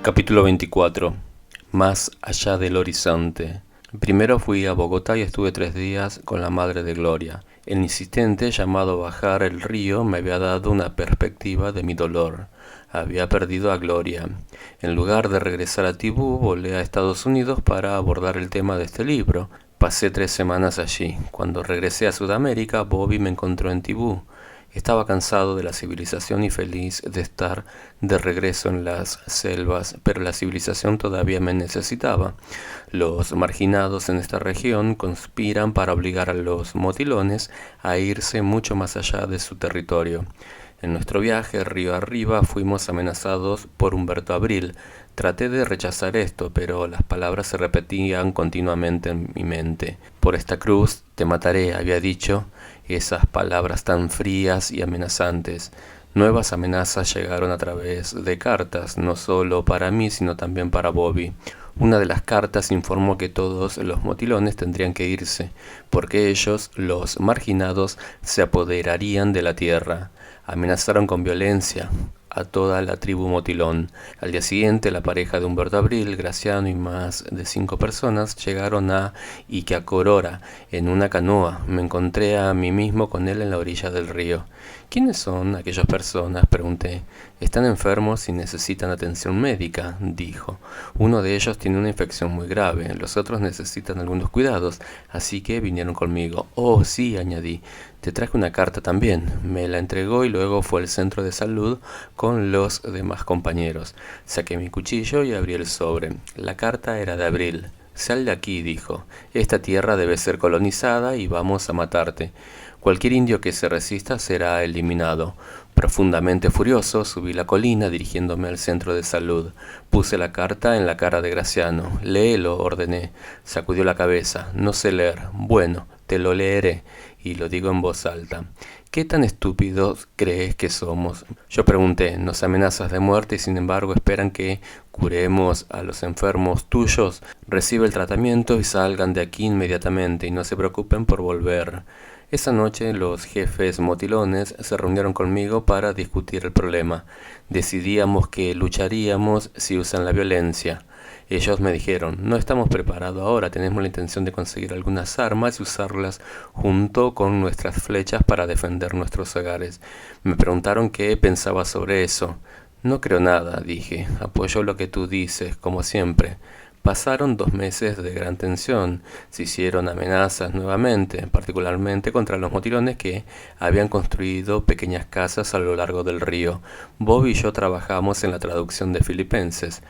Capítulo 24. Más allá del horizonte. Primero fui a Bogotá y estuve 3 días con la madre de Gloria. El insistente llamado bajar el río me había dado una perspectiva de mi dolor. Había perdido a Gloria. En lugar de regresar a Tibú, volé a Estados Unidos para abordar el tema de este libro. Pasé 3 semanas allí. Cuando regresé a Sudamérica, Bobby me encontró en Tibú. Estaba cansado de la civilización y feliz de estar de regreso en las selvas, pero la civilización todavía me necesitaba. Los marginados en esta región conspiran para obligar a los motilones a irse mucho más allá de su territorio. En nuestro viaje río arriba fuimos amenazados por Humberto Abril. Traté de rechazar esto, pero las palabras se repetían continuamente en mi mente. Por esta cruz te mataré, había dicho, esas palabras tan frías y amenazantes. Nuevas amenazas llegaron a través de cartas, no solo para mí, sino también para Bobby. Una de las cartas informó que todos los motilones tendrían que irse, porque ellos, los marginados, se apoderarían de la tierra. Amenazaron con violencia a toda la tribu motilón. Al día siguiente, la pareja de Humberto Abril, Graciano y más de 5 personas llegaron a Iquiacorora en una canoa. Me encontré a mí mismo con él en la orilla del río. ¿Quiénes son aquellas personas?, pregunté. Están enfermos y necesitan atención médica, dijo. Uno de ellos tiene una infección muy grave, los otros necesitan algunos cuidados, así que vinieron conmigo. Oh, sí, añadí. Te traje una carta también. Me la entregó y luego fue al centro de salud con los demás compañeros. Saqué mi cuchillo y abrí el sobre. La carta era de Abril. Sal de aquí, dijo. Esta tierra debe ser colonizada y vamos a matarte. Cualquier indio que se resista será eliminado. Profundamente furioso, subí la colina dirigiéndome al centro de salud. Puse la carta en la cara de Graciano. Léelo, ordené. Sacudió la cabeza. No sé leer. Bueno, te lo leeré. Y lo digo en voz alta. ¿Qué tan estúpidos crees que somos? Yo pregunté. Nos amenazas de muerte y sin embargo esperan que curemos a los enfermos tuyos. Recibe el tratamiento y salgan de aquí inmediatamente y no se preocupen por volver. Esa noche los jefes motilones se reunieron conmigo para discutir el problema. Decidíamos que lucharíamos si usan la violencia. Ellos me dijeron, no estamos preparados ahora, tenemos la intención de conseguir algunas armas y usarlas junto con nuestras flechas para defender nuestros hogares. Me preguntaron qué pensaba sobre eso. No creo nada, dije, apoyo lo que tú dices, como siempre. Pasaron 2 meses de gran tensión. Se hicieron amenazas nuevamente, particularmente contra los motilones que habían construido pequeñas casas a lo largo del río. Bob y yo trabajamos en la traducción de Filipenses.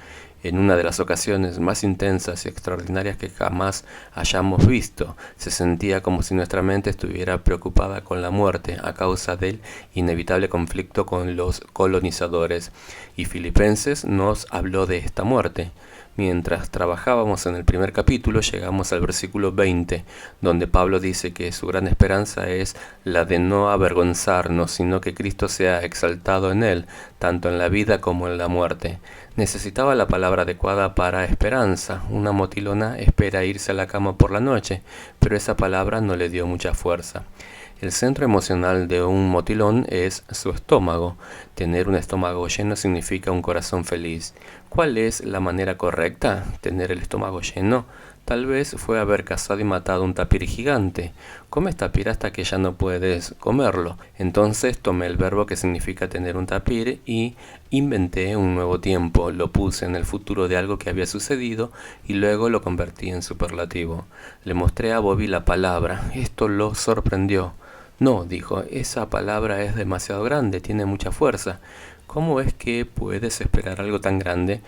En una de las ocasiones más intensas y extraordinarias que jamás hayamos visto, se sentía como si nuestra mente estuviera preocupada con la muerte a causa del inevitable conflicto con los colonizadores, y Filipenses nos habló de esta muerte. Mientras trabajábamos en el primer capítulo, llegamos al versículo 20, donde Pablo dice que su gran esperanza es la de no avergonzarnos, sino que Cristo sea exaltado en él, tanto en la vida como en la muerte. Necesitaba la palabra adecuada para esperanza. Una motilona espera irse a la cama por la noche, pero esa palabra no le dio mucha fuerza. El centro emocional de un motilón es su estómago. Tener un estómago lleno significa un corazón feliz. ¿Cuál es la manera correcta? ¿Tener el estómago lleno? Tal vez fue haber cazado y matado un tapir gigante. Comes tapir hasta que ya no puedes comerlo. Entonces tomé el verbo que significa tener un tapir y inventé un nuevo tiempo. Lo puse en el futuro de algo que había sucedido y luego lo convertí en superlativo. Le mostré a Bobby la palabra. Esto lo sorprendió. No, dijo, esa palabra es demasiado grande, tiene mucha fuerza. ¿Cómo es que puedes esperar algo tan grande?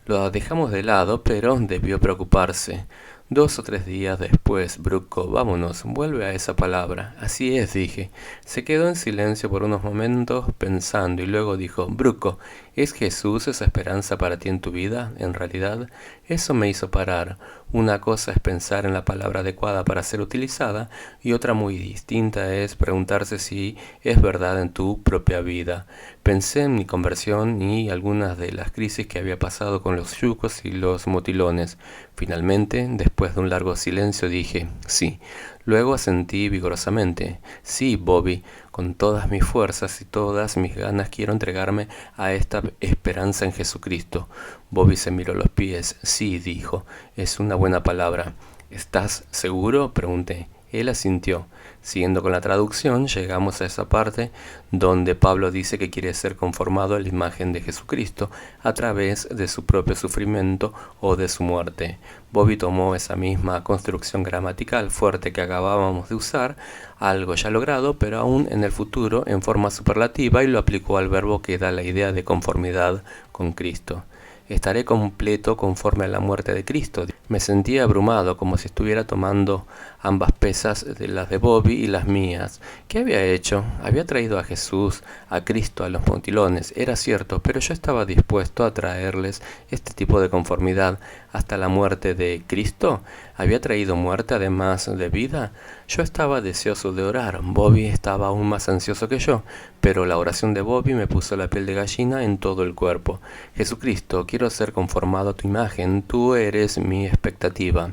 Lo dejamos de lado, pero debió preocuparse. 2 o 3 días después, Bruco, vámonos, vuelve a esa palabra. Así es, dije. Se quedó en silencio por unos momentos pensando y luego dijo, Bruco, ¿es Jesús esa esperanza para ti en tu vida? En realidad, eso me hizo parar. Una cosa es pensar en la palabra adecuada para ser utilizada y otra muy distinta es preguntarse si es verdad en tu propia vida. Pensé en mi conversión y algunas de las crisis que había pasado con los yucos y los motilones. Finalmente, después de un largo silencio, dije, sí, Luego asentí vigorosamente. Sí, Bobby, con todas mis fuerzas y todas mis ganas quiero entregarme a esta esperanza en Jesucristo. Bobby se miró los pies. Sí, dijo, es una buena palabra. ¿Estás seguro?, pregunté. Él asintió. Siguiendo con la traducción, llegamos a esa parte donde Pablo dice que quiere ser conformado a la imagen de Jesucristo a través de su propio sufrimiento o de su muerte. Bobby tomó esa misma construcción gramatical fuerte que acabábamos de usar, algo ya logrado, pero aún en el futuro en forma superlativa, y lo aplicó al verbo que da la idea de conformidad con Cristo. Estaré completo conforme a la muerte de Cristo. Me sentía abrumado, como si estuviera tomando ambas pesas, de las de Bobby y las mías. ¿Qué había hecho? Había traído a Jesús, a Cristo, a los motilones, era cierto, pero yo estaba dispuesto a traerles este tipo de conformidad hasta la muerte de Cristo. ¿Había traído muerte además de vida? Yo estaba deseoso de orar. Bobby estaba aún más ansioso que yo, pero la oración de Bobby me puso la piel de gallina en todo el cuerpo. Jesucristo, quiero ser conformado a tu imagen, tú eres mi expectativa.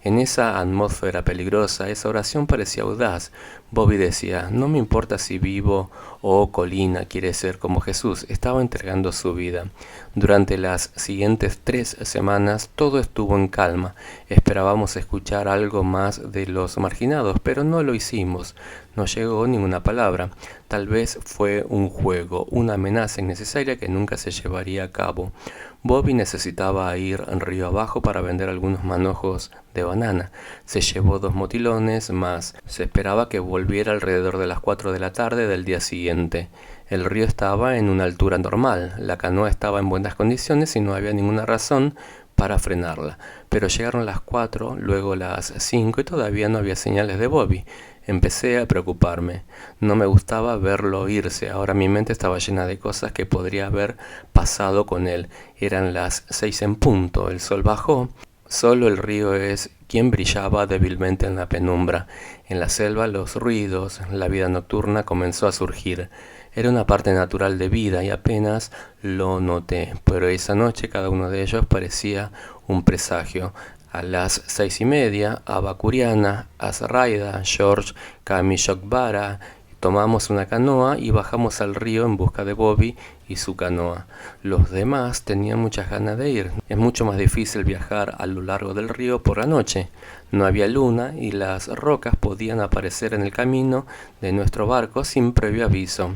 En esa atmósfera peligrosa, esa oración parecía audaz. Bobby decía, no me importa si vivo o Colina quiere ser como Jesús. Estaba entregando su vida. Durante las siguientes 3 semanas todo estuvo en calma. Esperábamos escuchar algo más de los marginados, pero no lo hicimos. No llegó ninguna palabra. Tal vez fue un juego, una amenaza innecesaria que nunca se llevaría a cabo. Bobby necesitaba ir río abajo para vender algunos manojos de banana. Se llevó 2 motilones más. Se esperaba que volviera alrededor de las 4 de la tarde del día siguiente. El río estaba en una altura normal. La canoa estaba en buenas condiciones y no había ninguna razón para frenarla. Pero llegaron las 4, luego las 5 y todavía no había señales de Bobby. Empecé a preocuparme. No me gustaba verlo irse. Ahora mi mente estaba llena de cosas que podría haber pasado con él. Eran las 6 en punto. El sol bajó. Solo el río es quien brillaba débilmente en la penumbra. En la selva los ruidos, la vida nocturna comenzó a surgir. Era una parte natural de vida y apenas lo noté, pero esa noche cada uno de ellos parecía un presagio. A las 6:30, Aba Curiana, Azraida, George, Cami Shokbara, tomamos una canoa y bajamos al río en busca de Bobby y su canoa. Los demás tenían muchas ganas de ir. Es mucho más difícil viajar a lo largo del río por la noche. No había luna y las rocas podían aparecer en el camino de nuestro barco sin previo aviso.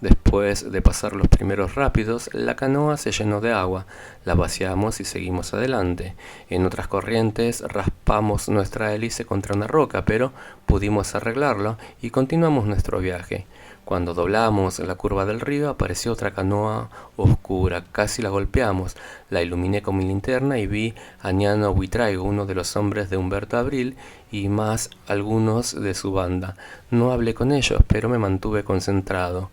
Después de pasar los primeros rápidos, la canoa se llenó de agua. La vaciamos y seguimos adelante. En otras corrientes raspamos nuestra hélice contra una roca, pero pudimos arreglarlo y continuamos nuestro viaje. Cuando doblamos la curva del río apareció otra canoa oscura, casi la golpeamos. La iluminé con mi linterna y vi a Ñano Buitraigo, uno de los hombres de Humberto Abril, y más algunos de su banda. No hablé con ellos, pero me mantuve concentrado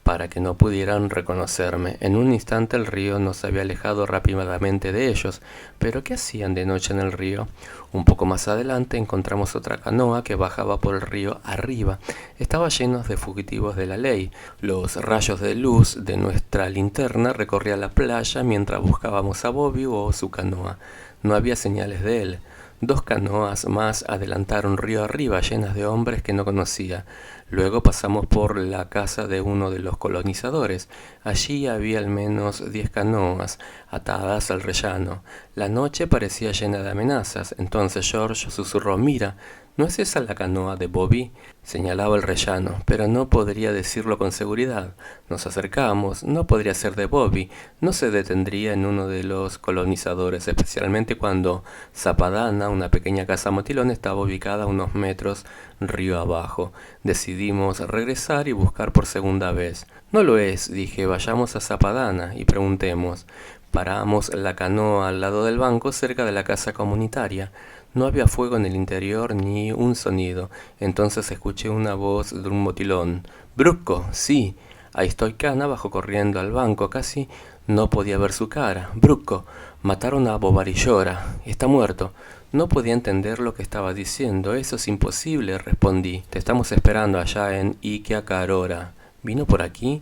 para que no pudieran reconocerme. En un instante el río nos había alejado rápidamente de ellos. ¿Pero qué hacían de noche en el río? Un poco más adelante encontramos otra canoa que bajaba por el río arriba. Estaba lleno de fugitivos de la ley. Los rayos de luz de nuestra linterna recorrían la playa mientras buscábamos a Bobby o su canoa. No había señales de él. 2 canoas más adelantaron río arriba, llenas de hombres que no conocía. Luego pasamos por la casa de uno de los colonizadores. Allí había al menos 10 canoas atadas al rellano. La noche parecía llena de amenazas. Entonces George susurró: «Mira, ¿no es esa la canoa de Bobby?». Señalaba el rellano, pero no podría decirlo con seguridad. Nos acercamos. No podría ser de Bobby. No se detendría en uno de los colonizadores, especialmente cuando Zapadana, una pequeña casa motilón, estaba ubicada a unos metros río abajo. Decidimos regresar y buscar por segunda vez. «No lo es», dije, «vayamos a Zapadana y preguntemos». Paramos la canoa al lado del banco, cerca de la casa comunitaria. No había fuego en el interior ni un sonido. Entonces escuché una voz de un motilón. «Brusco, sí». Ahí estoy Cana bajó corriendo al banco. Casi no podía ver su cara. «Brusco, mataron a Bobarillora. Está muerto». No podía entender lo que estaba diciendo. «Eso es imposible», respondí. «Te estamos esperando allá en Iquiacarora». «¿Vino por aquí?»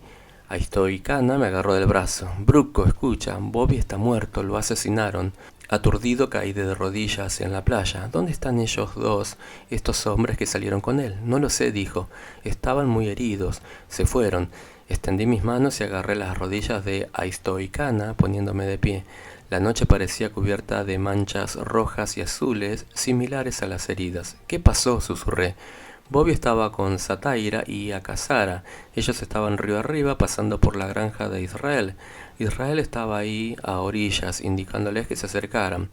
Ahí estoy Cana me agarró del brazo. «Brusco, escucha, Bobby está muerto, lo asesinaron». Aturdido caí de rodillas en la playa. ¿Dónde están ellos dos, estos hombres que salieron con él? No lo sé, dijo. Estaban muy heridos. Se fueron. Extendí mis manos y agarré las rodillas de Aistoicana, poniéndome de pie. La noche parecía cubierta de manchas rojas y azules, similares a las heridas. ¿Qué pasó?, susurré. Bobby estaba con Sataira y Akasara. Ellos estaban río arriba, pasando por la granja de Israel. Israel estaba ahí a orillas, indicándoles que se acercaran.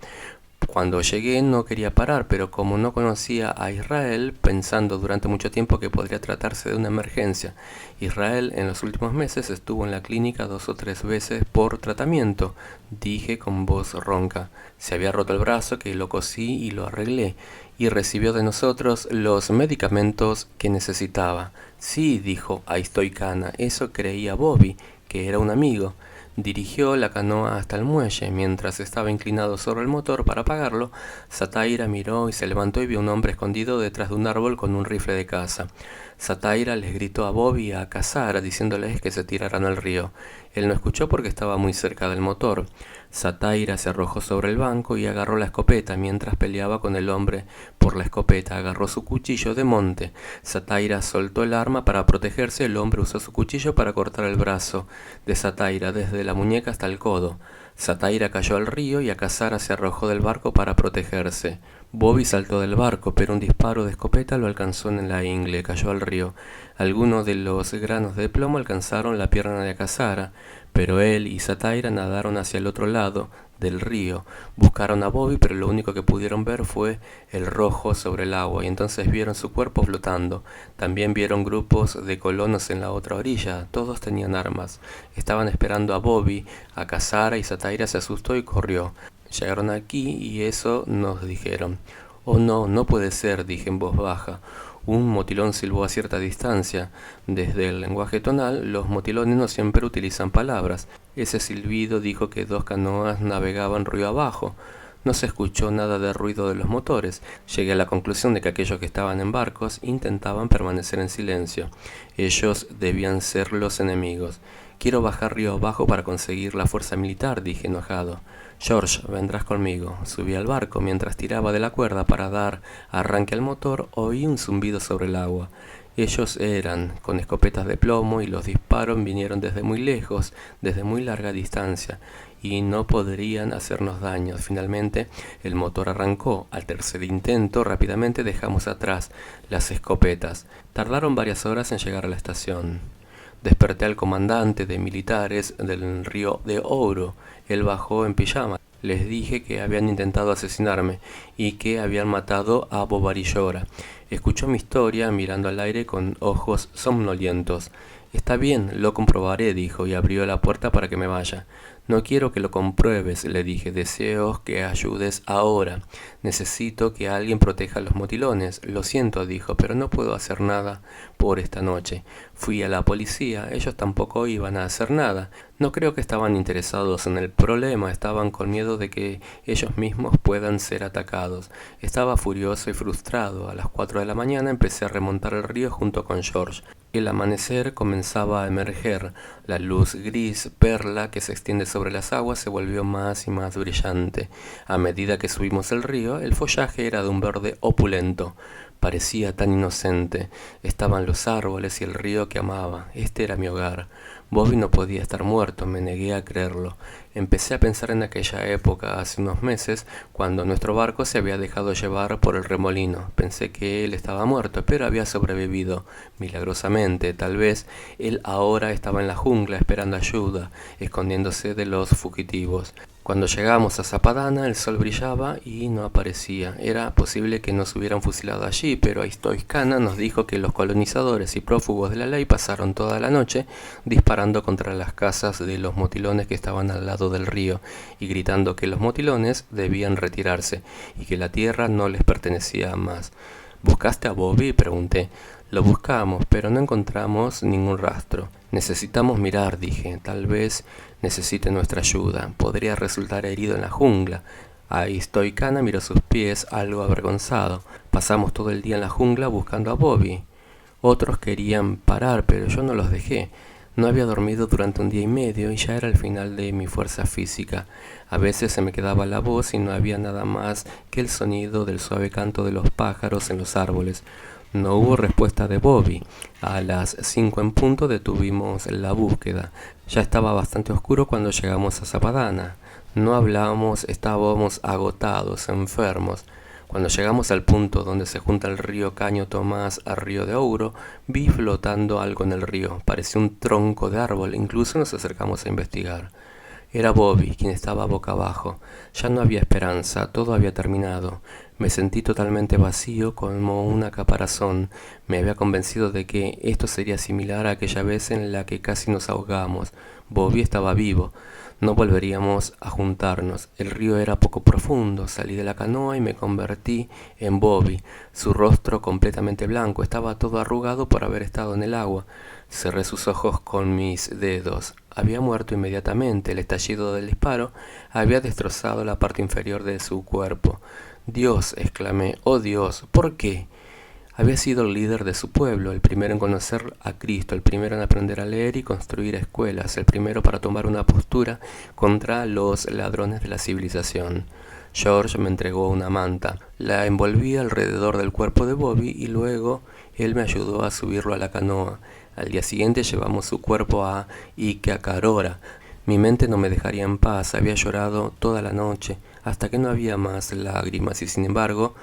Cuando llegué no quería parar, pero como no conocía a Israel, pensando durante mucho tiempo que podría tratarse de una emergencia. Israel en los últimos meses estuvo en la clínica 2 o 3 veces por tratamiento, dije con voz ronca. Se había roto el brazo, que lo cosí y lo arreglé, y recibió de nosotros los medicamentos que necesitaba. Sí, dijo Aistoicana, eso creía Bobby, que era un amigo. Dirigió la canoa hasta el muelle. Mientras estaba inclinado sobre el motor para apagarlo, Sataira miró y se levantó y vio un hombre escondido detrás de un árbol con un rifle de caza. Sataira les gritó a Bobby y a Akasara diciéndoles que se tiraran al río. Él no escuchó porque estaba muy cerca del motor. Sataira se arrojó sobre el banco y agarró la escopeta mientras peleaba con el hombre por la escopeta. Agarró su cuchillo de monte. Sataira soltó el arma para protegerse. El hombre usó su cuchillo para cortar el brazo de Sataira desde la muñeca hasta el codo. Sataira cayó al río y Akasara se arrojó del barco para protegerse. Bobby saltó del barco, pero un disparo de escopeta lo alcanzó en la ingle. Cayó al río. Algunos de los granos de plomo alcanzaron la pierna de Akasara, pero él y Sataira nadaron hacia el otro lado del río. Buscaron a Bobby, pero lo único que pudieron ver fue el rojo sobre el agua, y entonces vieron su cuerpo flotando. También vieron grupos de colonos en la otra orilla. Todos tenían armas. Estaban esperando a Bobby. Akasara y Sataira se asustó y corrió. Llegaron aquí y eso nos dijeron. Oh no, no puede ser, dije en voz baja. Un motilón silbó a cierta distancia. Desde el lenguaje tonal, los motilones no siempre utilizan palabras. Ese silbido dijo que 2 canoas navegaban río abajo. No se escuchó nada de ruido de los motores. Llegué a la conclusión de que aquellos que estaban en barcos intentaban permanecer en silencio. Ellos debían ser los enemigos. Quiero bajar río abajo para conseguir la fuerza militar, dije enojado. George, vendrás conmigo. Subí al barco. Mientras tiraba de la cuerda para dar arranque al motor, oí un zumbido sobre el agua. Ellos eran con escopetas de plomo y los disparos vinieron desde muy lejos, desde muy larga distancia, y no podrían hacernos daño. Finalmente el motor arrancó. Al tercer intento rápidamente dejamos atrás las escopetas. Tardaron varias horas en llegar a la estación. Desperté al comandante de militares del río de Ouro. Él bajó en pijama. Les dije que habían intentado asesinarme y que habían matado a Bobadillora. Escuchó mi historia mirando al aire con ojos somnolientos. Está bien, lo comprobaré, dijo, y abrió la puerta para que me vaya. No quiero que lo compruebes, le dije. Deseo que ayudes ahora. Necesito que alguien proteja a los motilones. Lo siento, dijo, pero no puedo hacer nada por esta noche. Fui a la policía. Ellos tampoco iban a hacer nada. No creo que estaban interesados en el problema. Estaban con miedo de que ellos mismos puedan ser atacados. Estaba furioso y frustrado. A las 4 de la mañana empecé a remontar el río junto con George. El amanecer comenzaba a emerger. La luz gris perla que se extiende sobre las aguas se volvió más y más brillante. A medida que subimos el río, el follaje era de un verde opulento. Parecía tan inocente. Estaban los árboles y el río que amaba. Este era mi hogar. Bobby no podía estar muerto, me negué a creerlo. Empecé a pensar en aquella época, hace unos meses, cuando nuestro barco se había dejado llevar por el remolino. Pensé que él estaba muerto, pero había sobrevivido, milagrosamente. Tal vez él ahora estaba en la jungla esperando ayuda, escondiéndose de los fugitivos. Cuando llegamos a Zapadana, el sol brillaba y no aparecía. Era posible que nos hubieran fusilado allí, pero Aistoicana nos dijo que los colonizadores y prófugos de la ley pasaron toda la noche disparando contra las casas de los motilones que estaban al lado del río y gritando que los motilones debían retirarse y que la tierra no les pertenecía más. ¿Buscaste a Bobby?, pregunté. Lo buscamos, pero no encontramos ningún rastro. Necesitamos mirar, dije. Tal vez necesite nuestra ayuda. Podría resultar herido en la jungla. Aistoicana miró sus pies, algo avergonzado. Pasamos todo el día en la jungla buscando a Bobby. Otros querían parar, pero yo no los dejé. No había dormido durante un día y medio y ya era el final de mi fuerza física. A veces se me quedaba la voz y no había nada más que el sonido del suave canto de los pájaros en los árboles. No hubo respuesta de Bobby. A las 5 en punto detuvimos la búsqueda. Ya estaba bastante oscuro cuando llegamos a Zapadana. No hablábamos, estábamos agotados, enfermos. Cuando llegamos al punto donde se junta el río Caño Tomás al río de Ouro, vi flotando algo en el río. Parecía un tronco de árbol, incluso nos acercamos a investigar. Era Bobby, quien estaba boca abajo. Ya no había esperanza, todo había terminado. Me sentí totalmente vacío, como una caparazón. Me había convencido de que esto sería similar a aquella vez en la que casi nos ahogamos. Bobby estaba vivo. No volveríamos a juntarnos. El río era poco profundo. Salí de la canoa y me convertí en Bobby. Su rostro completamente blanco estaba todo arrugado por haber estado en el agua. Cerré sus ojos con mis dedos. Había muerto inmediatamente. El estallido del disparo había destrozado la parte inferior de su cuerpo. Dios, exclamé, oh Dios, ¿por qué? Había sido el líder de su pueblo, el primero en conocer a Cristo, el primero en aprender a leer y construir escuelas, el primero para tomar una postura contra los ladrones de la civilización. George me entregó una manta, la envolví alrededor del cuerpo de Bobby y luego él me ayudó a subirlo a la canoa. Al día siguiente llevamos su cuerpo a Iquiacarora. Mi mente no me dejaría en paz, había llorado toda la noche, hasta que no había más lágrimas y sin embargo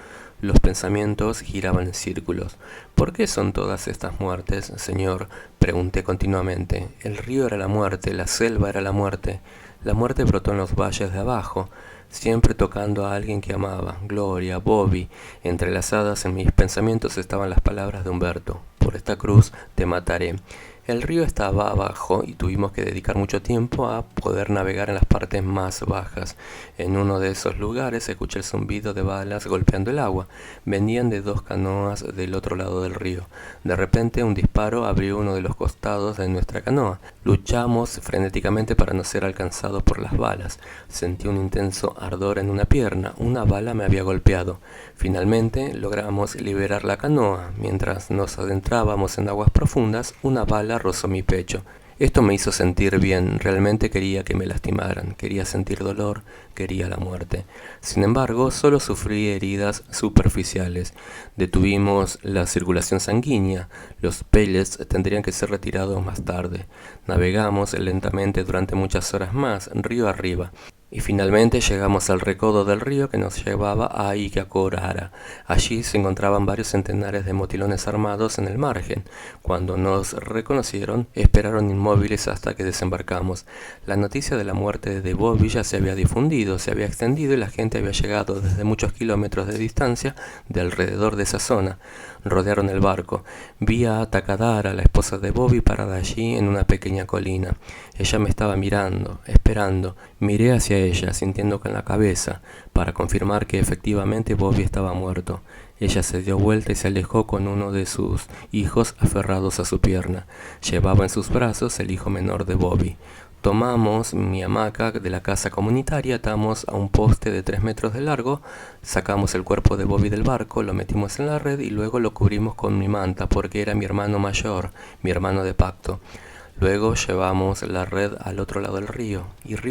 los pensamientos giraban en círculos. ¿Por qué son todas estas muertes, Señor? Pregunté continuamente. El río era la muerte, la selva era la muerte. La muerte brotó en los valles de abajo, siempre tocando a alguien que amaba. Gloria, Bobby. Entrelazadas en mis pensamientos estaban las palabras de Humberto. Por esta cruz te mataré. El río estaba abajo y tuvimos que dedicar mucho tiempo a poder navegar en las partes más bajas. En uno de esos lugares escuché el zumbido de balas golpeando el agua. Venían de 2 canoas del otro lado del río. De repente un disparo abrió uno de los costados de nuestra canoa. Luchamos frenéticamente para no ser alcanzados por las balas. Sentí un intenso ardor en una pierna. Una bala me había golpeado. Finalmente logramos liberar la canoa. Mientras nos adentrábamos en aguas profundas, una bala rozó mi pecho. Esto me hizo sentir bien, realmente quería que me lastimaran, quería sentir dolor, quería la muerte. Sin embargo, solo sufrí heridas superficiales. Detuvimos la circulación sanguínea, los pellets tendrían que ser retirados más tarde. Navegamos lentamente durante muchas horas más, río arriba. Y finalmente llegamos al recodo del río que nos llevaba a Iquiacorara. Allí se encontraban varios centenares de motilones armados en el margen. Cuando nos reconocieron, esperaron inmóviles hasta que desembarcamos. La noticia de la muerte de Bobby ya se había difundido, se había extendido y la gente había llegado desde muchos kilómetros de distancia de alrededor de esa zona. Rodearon el barco. Vi a Takadara, la esposa de Bobby, parada allí en una pequeña colina. Ella me estaba mirando, esperando. Miré hacia ella, sintiendo con la cabeza, para confirmar que efectivamente Bobby estaba muerto. Ella se dio vuelta y se alejó con uno de sus hijos aferrados a su pierna. Llevaba en sus brazos el hijo menor de Bobby. Tomamos mi hamaca de la casa comunitaria, atamos a un poste de 3 metros de largo, sacamos el cuerpo de Bobby del barco, lo metimos en la red y luego lo cubrimos con mi manta porque era mi hermano mayor, mi hermano de pacto. Luego llevamos la red al otro lado del río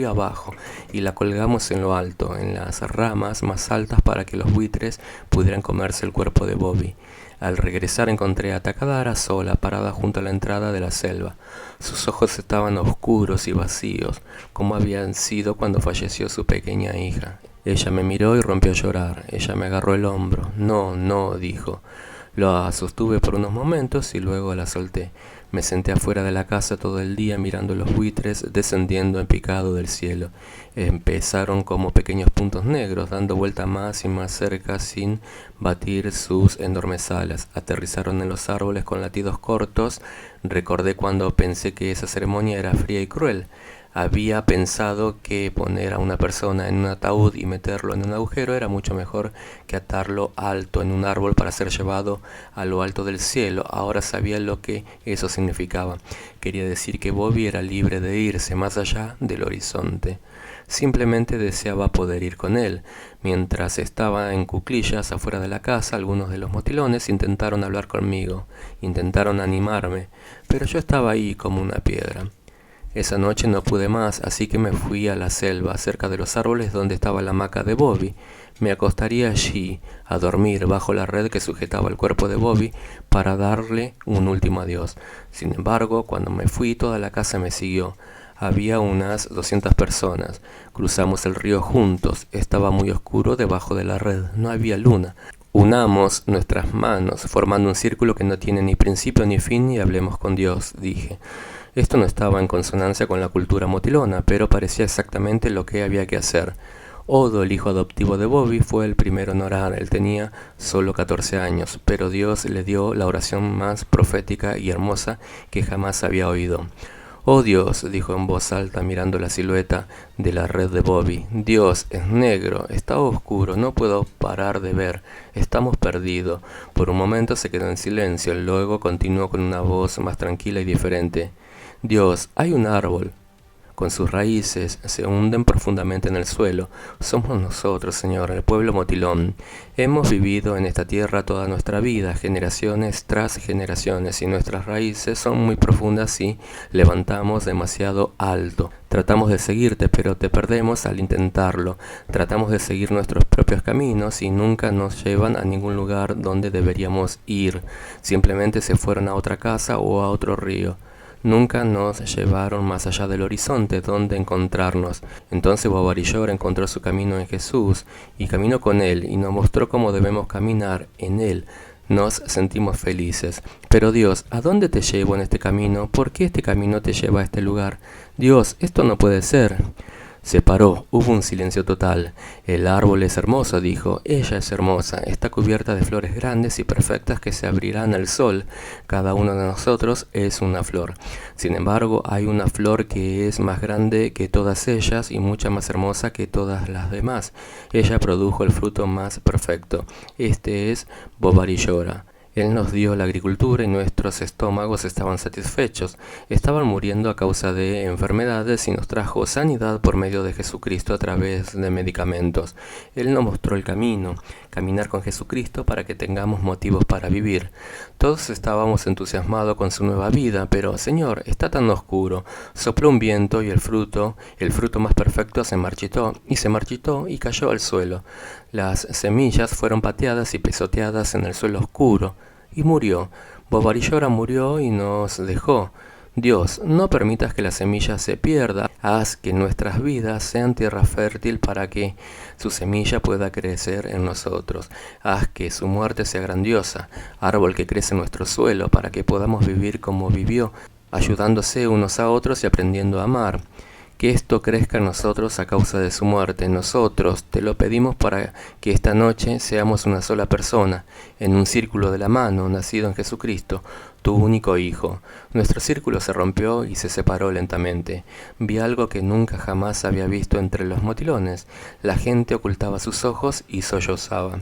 abajo, y la colgamos en lo alto, en las ramas más altas para que los buitres pudieran comerse el cuerpo de Bobby. Al regresar encontré a Takadara sola, parada junto a la entrada de la selva. Sus ojos estaban oscuros y vacíos, como habían sido cuando falleció su pequeña hija. Ella me miró y rompió a llorar. Ella me agarró el hombro. No, no, dijo. La sostuve por unos momentos y luego la solté. Me senté afuera de la casa todo el día mirando los buitres descendiendo en picado del cielo. Empezaron como pequeños puntos negros, dando vuelta más y más cerca sin batir sus enormes alas. Aterrizaron en los árboles con latidos cortos. Recordé cuando pensé que esa ceremonia era fría y cruel. Había pensado que poner a una persona en un ataúd y meterlo en un agujero era mucho mejor que atarlo alto en un árbol para ser llevado a lo alto del cielo. Ahora sabía lo que eso significaba. Quería decir que Bobby era libre de irse más allá del horizonte. Simplemente deseaba poder ir con él. Mientras estaba en cuclillas afuera de la casa, algunos de los motilones intentaron hablar conmigo, intentaron animarme, pero yo estaba ahí como una piedra. Esa noche no pude más, así que me fui a la selva, cerca de los árboles donde estaba la hamaca de Bobby. Me acostaría allí, a dormir bajo la red que sujetaba el cuerpo de Bobby para darle un último adiós. Sin embargo, cuando me fui, toda la casa me siguió. Había unas 200 personas. Cruzamos el río juntos. Estaba muy oscuro debajo de la red. No había luna. Unamos nuestras manos, formando un círculo que no tiene ni principio ni fin, y hablemos con Dios, dije. Esto no estaba en consonancia con la cultura motilona, pero parecía exactamente lo que había que hacer. Odo, el hijo adoptivo de Bobby, fue el primero en orar. Él tenía solo 14 años, pero Dios le dio la oración más profética y hermosa que jamás había oído. «Oh Dios», dijo en voz alta mirando la silueta de la red de Bobby. «Dios, es negro, está oscuro, no puedo parar de ver, estamos perdidos». Por un momento se quedó en silencio, luego continuó con una voz más tranquila y diferente. «Dios, hay un árbol. Con sus raíces se hunden profundamente en el suelo. Somos nosotros, Señor, el pueblo motilón. Hemos vivido en esta tierra toda nuestra vida, generaciones tras generaciones, y nuestras raíces son muy profundas y levantamos demasiado alto. Tratamos de seguirte, pero te perdemos al intentarlo. Tratamos de seguir nuestros propios caminos y nunca nos llevan a ningún lugar donde deberíamos ir. Simplemente se fueron a otra casa o a otro río. Nunca nos llevaron más allá del horizonte donde encontrarnos. Entonces Bobarillor encontró su camino en Jesús y caminó con él y nos mostró cómo debemos caminar en él. Nos sentimos felices. Pero Dios, ¿a dónde te llevo en este camino? ¿Por qué este camino te lleva a este lugar? Dios, esto no puede ser. Se paró, hubo un silencio total. «El árbol es hermoso», dijo. «Ella es hermosa, está cubierta de flores grandes y perfectas que se abrirán al sol. Cada uno de nosotros es una flor. Sin embargo, hay una flor que es más grande que todas ellas y mucha más hermosa que todas las demás. Ella produjo el fruto más perfecto. Este es Bobarillora». Él nos dio la agricultura y nuestros estómagos estaban satisfechos. Estaban muriendo a causa de enfermedades y nos trajo sanidad por medio de Jesucristo a través de medicamentos. Él nos mostró el camino, caminar con Jesucristo para que tengamos motivos para vivir. Todos estábamos entusiasmados con su nueva vida, pero Señor, está tan oscuro. Sopló un viento y el fruto más perfecto se marchitó y cayó al suelo. Las semillas fueron pateadas y pisoteadas en el suelo oscuro, y murió. Bobarillora murió y nos dejó. Dios, no permitas que la semilla se pierda. Haz que nuestras vidas sean tierra fértil para que su semilla pueda crecer en nosotros. Haz que su muerte sea grandiosa, árbol que crece en nuestro suelo, para que podamos vivir como vivió, ayudándose unos a otros y aprendiendo a amar. Que esto crezca en nosotros a causa de su muerte. Nosotros te lo pedimos para que esta noche seamos una sola persona, en un círculo de la mano, nacido en Jesucristo, tu único Hijo. Nuestro círculo se rompió y se separó lentamente. Vi algo que nunca jamás había visto entre los motilones. La gente ocultaba sus ojos y sollozaba.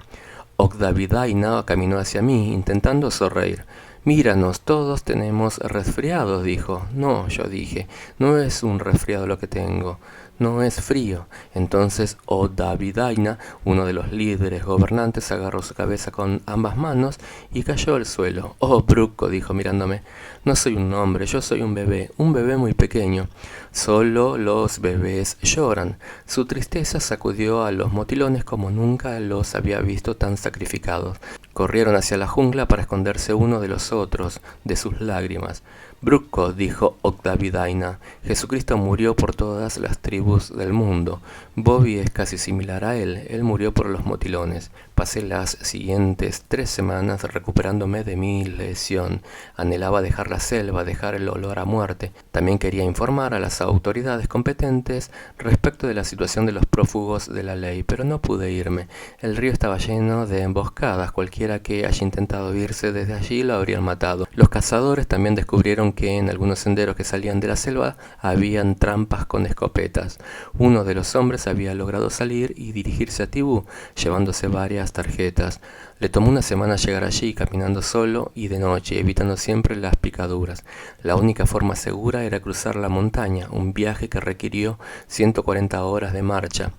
Ogdavidaina caminó hacia mí, intentando sonreír. «Míranos, todos tenemos resfriados», dijo. «No», yo dije, «no es un resfriado lo que tengo, no es frío». Entonces Ogdavidaina, uno de los líderes gobernantes, agarró su cabeza con ambas manos y cayó al suelo. «Oh, Bruco», dijo mirándome, «no soy un hombre, yo soy un bebé muy pequeño. Solo los bebés lloran». Su tristeza sacudió a los motilones como nunca los había visto tan sacrificados. Corrieron hacia la jungla para esconderse uno de los otros, de sus lágrimas. «Bruco», dijo Ogdavidaina, «Jesucristo murió por todas las tribus del mundo. Bobby es casi similar a él murió por los motilones. Pasé las siguientes 3 semanas recuperándome de mi lesión. Anhelaba dejar la selva, dejar el olor a muerte. También quería informar a las autoridades competentes respecto de la situación de los prófugos de la ley, pero no pude irme. El río estaba lleno de emboscadas. Cualquiera que haya intentado irse desde allí lo habrían matado. Los cazadores también descubrieron dijeron que en algunos senderos que salían de la selva habían trampas con escopetas. Uno de los hombres había logrado salir y dirigirse a Tibú, llevándose varias tarjetas. Le tomó una semana llegar allí, caminando solo y de noche, evitando siempre las picaduras. La única forma segura era cruzar la montaña, un viaje que requirió 140 horas de marcha.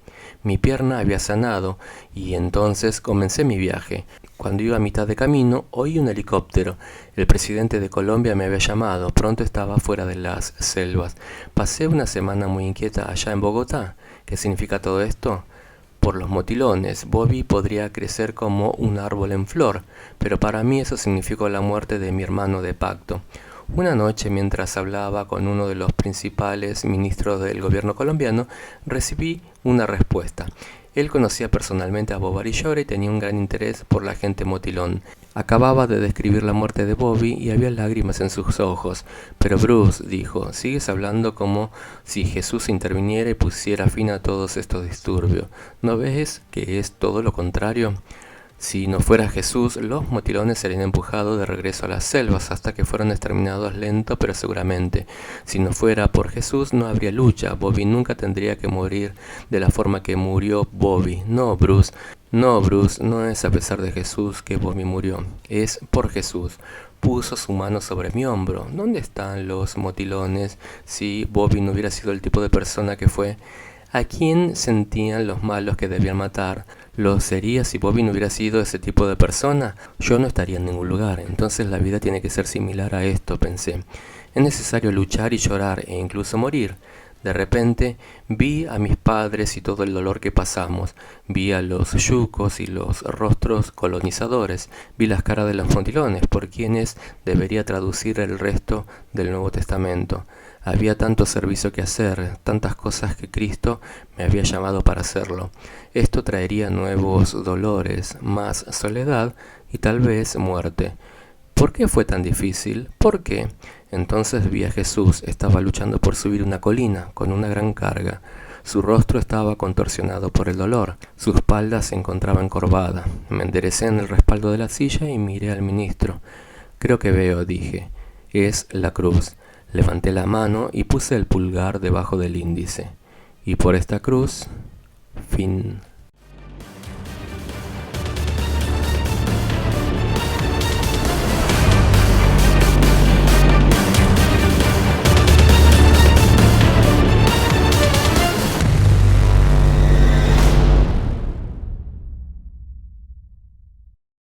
Mi pierna había sanado y entonces comencé mi viaje. Cuando iba a mitad de camino, oí un helicóptero. El presidente de Colombia me había llamado. Pronto estaba fuera de las selvas. Pasé una semana muy inquieta allá en Bogotá. ¿Qué significa todo esto? Por los motilones, Bobby podría crecer como un árbol en flor, pero para mí eso significó la muerte de mi hermano de pacto. Una noche, mientras hablaba con uno de los principales ministros del gobierno colombiano, recibí una respuesta. Él conocía personalmente a Bob Arillora y tenía un gran interés por la gente motilón. Acababa de describir la muerte de Bobby y había lágrimas en sus ojos. Pero Bruce, dijo, sigues hablando como si Jesús interviniera y pusiera fin a todos estos disturbios. ¿No ves que es todo lo contrario? Si no fuera Jesús, los motilones serían empujados de regreso a las selvas hasta que fueran exterminados lento pero seguramente. Si no fuera por Jesús, no habría lucha. Bobby nunca tendría que morir de la forma que murió Bobby. No, Bruce. No, Bruce, no es a pesar de Jesús que Bobby murió. Es por Jesús. Puso su mano sobre mi hombro. ¿Dónde están los motilones si Bobby no hubiera sido el tipo de persona que fue? ¿A quién sentían los malos que debían matar? ¿Lo sería si Bobby no hubiera sido ese tipo de persona? Yo no estaría en ningún lugar, entonces la vida tiene que ser similar a esto, pensé. Es necesario luchar y llorar e incluso morir. De repente vi a mis padres y todo el dolor que pasamos. Vi a los yucos y los rostros colonizadores. Vi las caras de los motilones, por quienes debería traducir el resto del Nuevo Testamento. Había tanto servicio que hacer, tantas cosas que Cristo me había llamado para hacerlo. Esto traería nuevos dolores, más soledad y tal vez muerte. ¿Por qué fue tan difícil? ¿Por qué? Entonces vi a Jesús, estaba luchando por subir una colina con una gran carga. Su rostro estaba contorsionado por el dolor, su espalda se encontraba encorvada. Me enderecé en el respaldo de la silla y miré al ministro. Creo que veo, dije. Es la cruz. Levanté la mano y puse el pulgar debajo del índice. Y por esta cruz, fin.